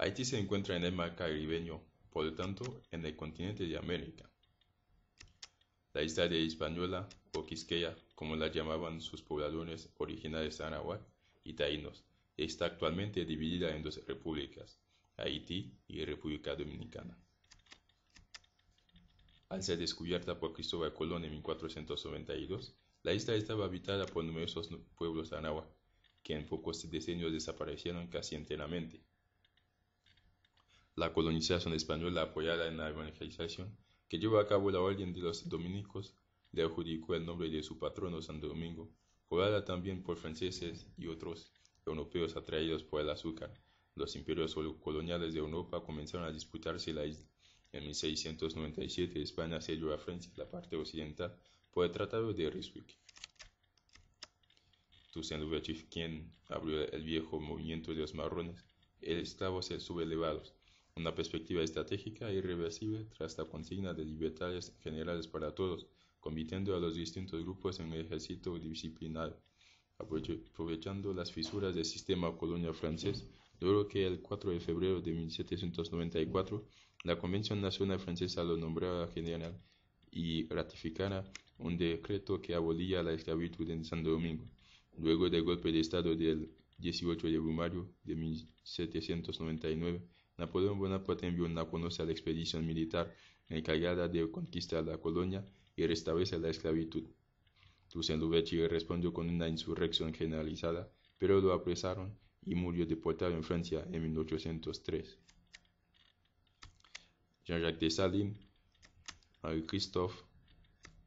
Haití se encuentra en el mar Caribeño, por lo tanto, en el continente de América. La isla de Hispaniola, o Quisqueya, como la llamaban sus pobladores originarios anáhuac y taínos, está actualmente dividida en dos repúblicas, Haití y República Dominicana. Al ser descubierta por Cristóbal Colón en 1492, la isla estaba habitada por numerosos pueblos anáhuac, que en pocos decenios desaparecieron casi enteramente. La colonización española, apoyada en la evangelización que llevó a cabo la Orden de los Dominicos, le adjudicó el nombre de su patrono Santo Domingo, poblada también por franceses y otros europeos atraídos por el azúcar. Los imperios coloniales de Europa comenzaron a disputarse la isla. En 1697 España cedió a Francia la parte occidental por el Tratado de Ryswick. Toussaint Louverture, quien abrió el viejo movimiento de los marrones, esclavos sublevados, una perspectiva estratégica e irreversible tras la consigna de libertades generales para todos, convirtiendo a los distintos grupos en un ejército disciplinado. Aprovechando las fisuras del sistema colonial francés, logró que el 4 de febrero de 1794 la Convención Nacional Francesa lo nombrara general y ratificara un decreto que abolía la esclavitud en Santo Domingo. Luego del golpe de Estado del 18 de mayo de 1799, Napoleón Bonaparte envió una conoce la expedición militar encargada de conquistar la colonia y restablecer la esclavitud. Toussaint Louverture respondió con una insurrección generalizada, pero lo apresaron y murió deportado en Francia en 1803. Jean-Jacques Dessalines, Henri Christophe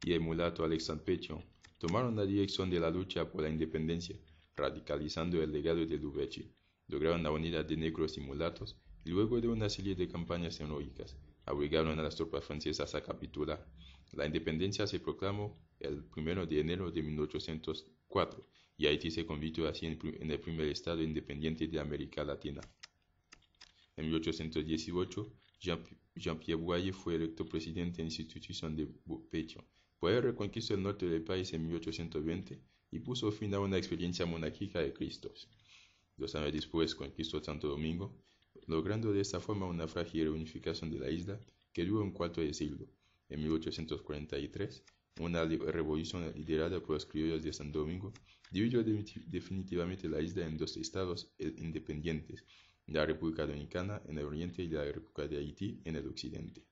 y el mulato Alexandre Pétion tomaron la dirección de la lucha por la independencia, radicalizando el legado de Louverture. Lograron la unidad de negros y mulatos y luego de una serie de campañas heroicas, obligaron a las tropas francesas a capitular. La independencia se proclamó el 1 de enero de 1804 y Haití se convirtió así en el primer estado independiente de América Latina. En 1818, Jean-Pierre Boyer fue electo presidente en sustitución de Pétion. Boyer reconquistó el norte del país en 1820 y puso fin a una experiencia monárquica de Christophe. 2 años después conquistó Santo Domingo, logrando de esta forma una frágil reunificación de la isla que duró un cuarto de siglo. En 1843, una revolución liderada por los criollos de Santo Domingo dividió definitivamente la isla en dos estados independientes, la República Dominicana en el oriente y la República de Haití en el occidente.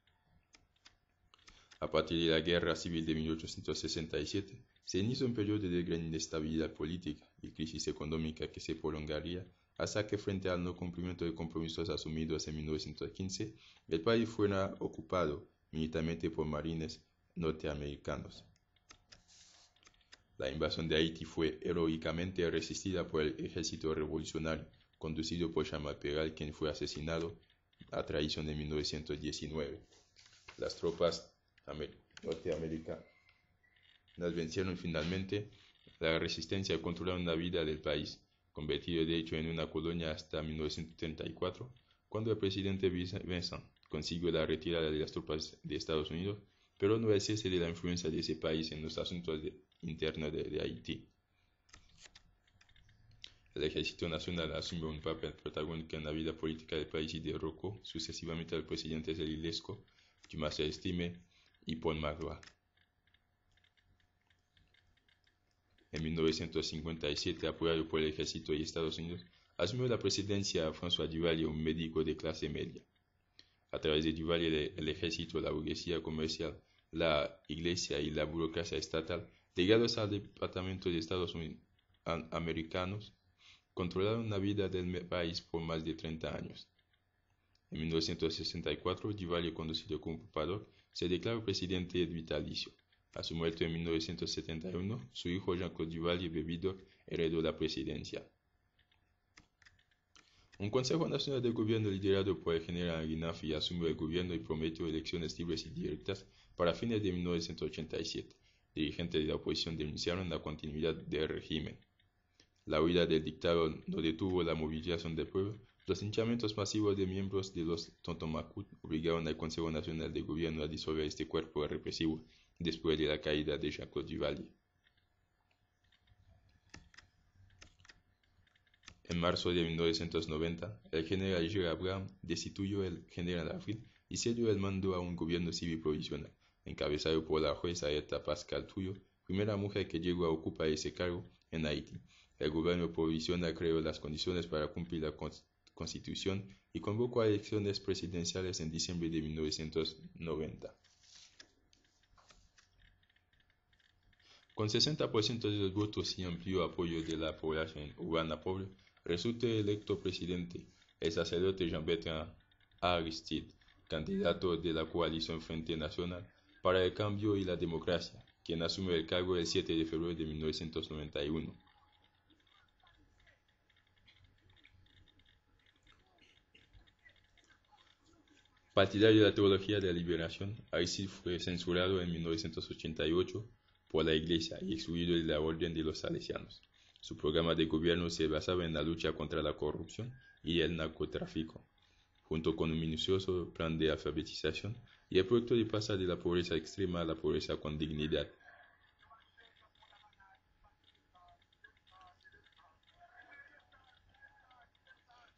A partir de la Guerra Civil de 1867, se inició un periodo de gran inestabilidad política y crisis económica que se prolongaría hasta que, frente al no cumplimiento de compromisos asumidos en 1915, el país fuera ocupado militarmente por marines norteamericanos. La invasión de Haití fue heroicamente resistida por el ejército revolucionario, conducido por Chamal Peral, quien fue asesinado a traición en 1919. Las tropas norteamericanas vencieron finalmente la resistencia y controlaron la vida del país, convertido de hecho en una colonia hasta 1934, cuando el presidente Vincent consiguió la retirada de las tropas de Estados Unidos, pero no el cese de la influencia de ese país en los asuntos internos de Haití. El Ejército Nacional asumió un papel protagónico en la vida política del país y derrocó sucesivamente al presidente Zélie Lescaut, Dumas Estime y Paul Marois. En 1957, apoyado por el ejército y Estados Unidos, asumió la presidencia François Duvalier, un médico de clase media. A través de Duvalier, el ejército, la burguesía comercial, la iglesia y la burocracia estatal, ligados al Departamento de Estados Unidos americanos, controlaron la vida del país por más de 30 años. En 1964, Duvalier, conducido como propagador, se declaró presidente vitalicio. A su muerte en 1971, su hijo Jean-Claude Duvalier Bebidor heredó la presidencia. Un Consejo Nacional de Gobierno liderado por el general Aguinafi asumió el gobierno y prometió elecciones libres y directas para fines de 1987. Dirigentes de la oposición denunciaron la continuidad del régimen. La huida del dictador no detuvo la movilización del pueblo. Los linchamientos masivos de miembros de los Totonacut obligaron al Consejo Nacional de Gobierno a disolver este cuerpo represivo después de la caída de Jean-Claude Duvalier. En marzo de 1990, el general Gerard Brown destituyó al general Avril y cedió el mando a un gobierno civil provisional, encabezado por la jueza Eta Pascal Trouillot, primera mujer que llegó a ocupar ese cargo en Haití. El gobierno provisional creó las condiciones para cumplir la Constitución y convocó a elecciones presidenciales en diciembre de 1990. Con 60% de los votos y amplio apoyo de la población urbana pobre, resultó electo presidente el sacerdote Jean-Bertrand Aristide, candidato de la coalición Frente Nacional para el Cambio y la Democracia, quien asumió el cargo el 7 de febrero de 1991. Partidario de la teología de la liberación, Aristide fue censurado en 1988 por la Iglesia y excluido de la Orden de los Salesianos. Su programa de gobierno se basaba en la lucha contra la corrupción y el narcotráfico, junto con un minucioso plan de alfabetización y el proyecto de pasar de la pobreza extrema a la pobreza con dignidad.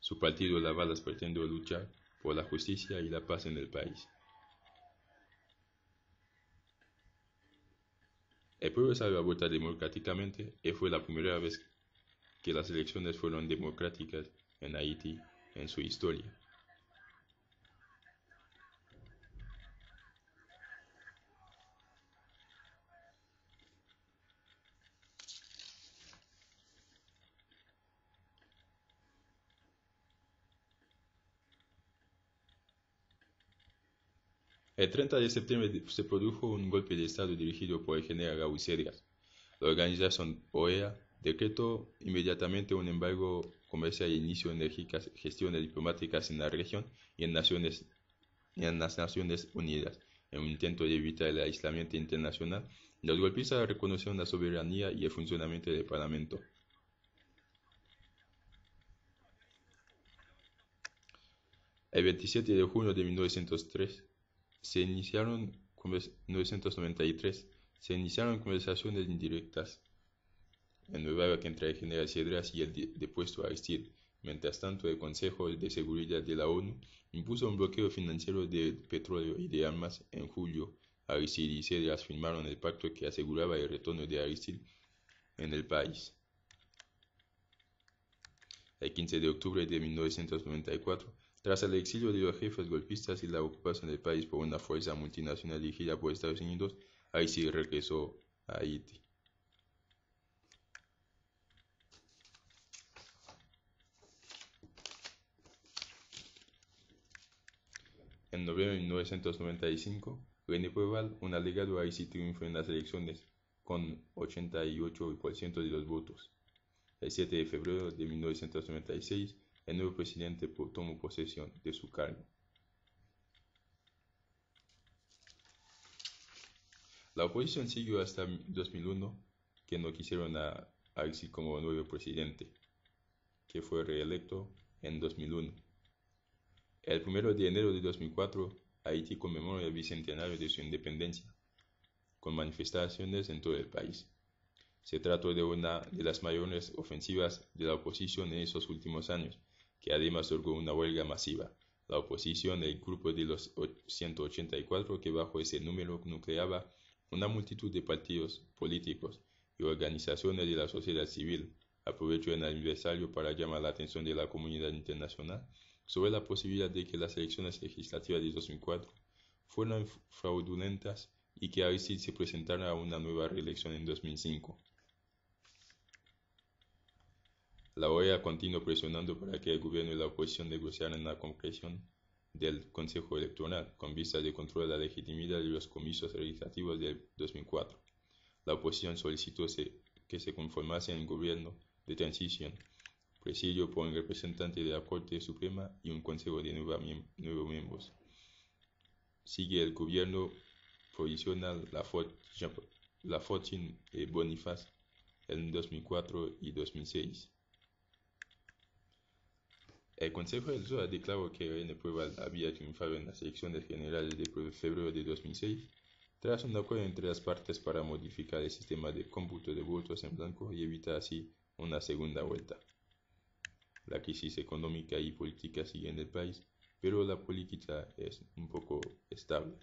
Su partido La Balas pretende luchar por la justicia y la paz en el país. El pueblo salió a votar democráticamente y fue la primera vez que las elecciones fueron democráticas en Haití en su historia. El 30 de septiembre se produjo un golpe de Estado dirigido por el general Raúl Cedras. La organización OEA decretó inmediatamente un embargo comercial e inició enérgicas gestiones diplomáticas en la región y en las Naciones Unidas. En un intento de evitar el aislamiento internacional, los golpistas reconocieron la soberanía y el funcionamiento del Parlamento. El 27 de junio de 1993 se iniciaron conversaciones indirectas en Nueva York entre el general Cedras y el depuesto Aristide. Mientras tanto, el Consejo de Seguridad de la ONU impuso un bloqueo financiero de petróleo y de armas en julio. Aristide y Cedras firmaron el pacto que aseguraba el retorno de Aristide en el país. El 15 de octubre de 1994, tras el exilio de los jefes golpistas y la ocupación del país por una fuerza multinacional dirigida por Estados Unidos, Aristide regresó a Haití. En noviembre de 1995, René Préval, un alegado Aristide, triunfó en las elecciones con 88% de los votos. El 7 de febrero de 1996, el nuevo presidente tomó posesión de su cargo. La oposición siguió hasta 2001, que no quisieron a Aristide como nuevo presidente, que fue reelecto en 2001. El 1 de enero de 2004, Haití conmemoró el bicentenario de su independencia, con manifestaciones en todo el país. Se trató de una de las mayores ofensivas de la oposición en esos últimos años, que además orgó una huelga masiva. La oposición, el grupo de los 184, que bajo ese número nucleaba una multitud de partidos políticos y organizaciones de la sociedad civil, aprovechó el aniversario para llamar la atención de la comunidad internacional sobre la posibilidad de que las elecciones legislativas de 2004 fueran fraudulentas y que Aristide se presentara a una nueva reelección en 2005. La OEA continuó presionando para que el gobierno y la oposición negociaran la concreción del Consejo Electoral con vistas de controlar la legitimidad de los comicios legislativos del 2004. La oposición solicitó que se conformase un gobierno de transición, presidido por un representante de la Corte Suprema y un consejo de 9 miembros. Sigue el gobierno provisional la Fortune Boniface en 2004 y 2006. El Consejo Electoral declaró que René Préval había triunfado en las elecciones generales de febrero de 2006, tras un acuerdo entre las partes para modificar el sistema de cómputo de votos en blanco y evitar así una segunda vuelta. La crisis económica y política sigue en el país, pero la política es un poco estable.